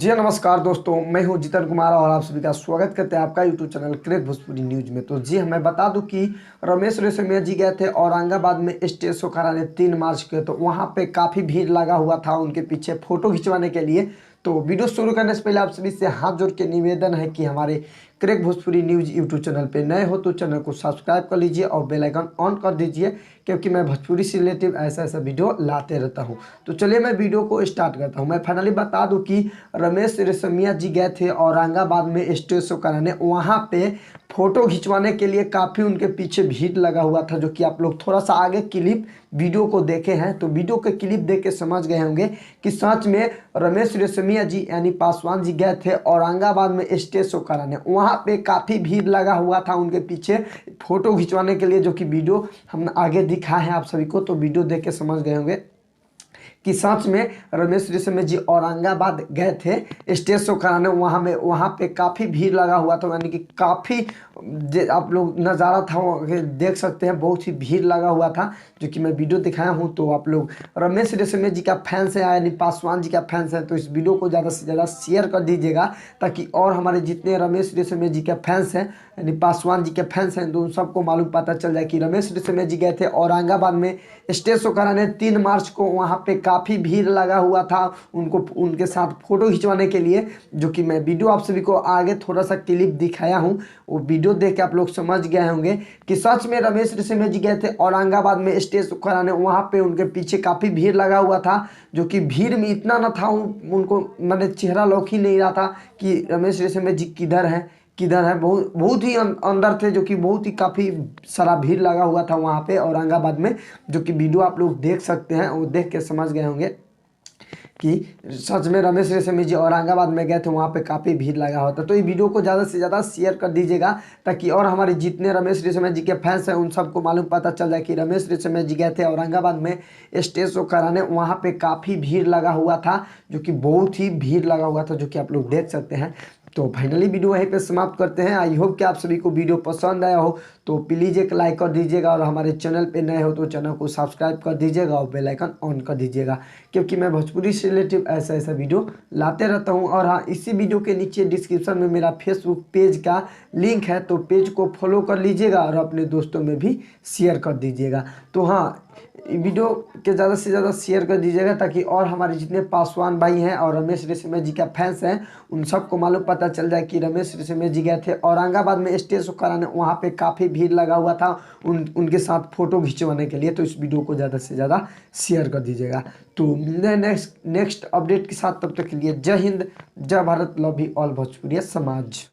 जी नमस्कार दोस्तों, मैं हूं जितन कुमार और आप सभी का स्वागत करते हैं आपका YouTube channel crack Bhojpuri news में। तो जी मैं बता दूं कि रमेश रेशमिया जी गए थे औरंगाबाद में स्टेज शो कराने 3 मार्च के। तो वहां पे काफ़ी भीड़ लगा हुआ था उनके पीछे फ़ोटो खिंचवाने के लिए। तो वीडियो शुरू करने से पहले आप सभी से हाथ जोड़ के निवेदन है कि हमारे crack Bhojpuri news YouTube channel पे नए हो तो चैनल को सब्सक्राइब कर लीजिए और बेल आइकन ऑन कर दीजिए, क्योंकि मैं भोजपुरी से रिलेटिव ऐसा वीडियो लाते रहता हूं। तो चलिए मैं वीडियो को स्टार्ट करता हूं। मैं फाइनली बता दूं कि रमेश रेशमिया जी गए थे औरंगाबाद में स्टेज शो कराने। वहाँ पे फोटो खिंचवाने के लिए काफ़ी उनके पीछे भीड़ लगा हुआ था, जो कि आप लोग थोड़ा सा आगे क्लिप वीडियो को देखे हैं तो वीडियो के क्लिप देख के समझ गए होंगे कि सच में रमेश रेशमिया जी यानी पासवान जी गए थे औरंगाबाद में स्टेज शो कराने। वहाँ पे काफ़ी भीड़ लगा हुआ था उनके पीछे फोटो खिंचवाने के लिए, जो कि वीडियो हम आगे दिखाए हैं आप सभी को। तो वीडियो देख के समझ गए होंगे कि सच में रमेश रेशमिया जी औरंगाबाद गए थे स्टेज शो कराने। वहाँ पे काफ़ी भीड़ लगा हुआ था, यानी कि काफ़ी आप लोग नज़ारा था देख सकते हैं, बहुत ही भीड़ लगा हुआ था, जो कि मैं वीडियो दिखाया हूँ। तो आप लोग रमेश रेशमिया जी का फैंस है यानी पासवान जी का फैंस है तो इस वीडियो को ज़्यादा से ज़्यादा शेयर कर दीजिएगा, ताकि और हमारे जितने रमेश रेशमिया जी के फैंस हैं यानी पासवान जी के फैंस हैं तो उन सबको मालूम पता चल जाए कि रमेश रेशमिया जी गए थे औरंगाबाद में स्टेज शो कराने 3 मार्च को। वहाँ पे काफ़ी भीड़ लगा हुआ था उनको उनके साथ फ़ोटो खिंचवाने के लिए, जो कि मैं वीडियो आप सभी को आगे थोड़ा सा क्लिप दिखाया हूँ। वो वीडियो देख के आप लोग समझ गए होंगे कि सच में रमेश रेशमिया जी गए थे औरंगाबाद में स्टेज शो कराने। वहाँ पे उनके पीछे काफ़ी भीड़ लगा हुआ था, जो कि भीड़ में इतना न था उनको मैंने चेहरा लौक ही नहीं रहा था कि रमेश रेशमिया जी किधर है। बहुत ही अंदर थे, जो कि बहुत ही काफ़ी सारा भीड़ लगा हुआ था वहाँ पे औरंगाबाद में, जो कि वीडियो आप लोग देख सकते हैं। वो देख के समझ गए होंगे कि सच में रमेश रेशमिया जी औरंगाबाद में गए थे, वहाँ पे काफ़ी भीड़ लगा हुआ था। तो ये वीडियो को ज़्यादा से ज़्यादा शेयर कर दीजिएगा, ताकि और हमारे जितने रमेश रेशमिया जी के फैंस हैं उन सबको मालूम पता चल जाए कि रमेश रेशमिया जी गए थे औरंगाबाद में स्टेज शो कराने। वहाँ पे काफ़ी भीड़ लगा हुआ था, जो कि बहुत ही भीड़ लगा हुआ था, जो कि आप लोग देख सकते हैं। तो फाइनली वीडियो यहीं पे समाप्त करते हैं। आई होप कि आप सभी को वीडियो पसंद आया हो, तो प्लीज़ एक लाइक कर दीजिएगा और हमारे चैनल पे नए हो तो चैनल को सब्सक्राइब कर दीजिएगा और बेल आइकन ऑन कर दीजिएगा, क्योंकि मैं भोजपुरी से रिलेटिव ऐसा वीडियो लाते रहता हूँ। और हाँ, इसी वीडियो के नीचे डिस्क्रिप्शन में मेरा फेसबुक पेज का लिंक है, तो पेज को फॉलो कर लीजिएगा और अपने दोस्तों में भी शेयर कर दीजिएगा। तो हाँ, वीडियो के ज़्यादा से ज़्यादा शेयर कर दीजिएगा, ताकि और हमारे जितने पासवान भाई हैं और रमेश रेशमिया जी का फैंस हैं उन सबको मालूम पता चल जाए कि रमेश रेशमिया जी गए थे औरंगाबाद में स्टेज शो कराने। वहाँ पे काफ़ी भीड़ लगा हुआ था उनके साथ फ़ोटो खिंचवाने के लिए। तो इस वीडियो को ज़्यादा से ज़्यादा शेयर कर दीजिएगा। तो नेक्स्ट अपडेट के साथ, तब तक के लिए जय हिंद, जय भारत, लव यू ऑल भोजपुरिया समाज।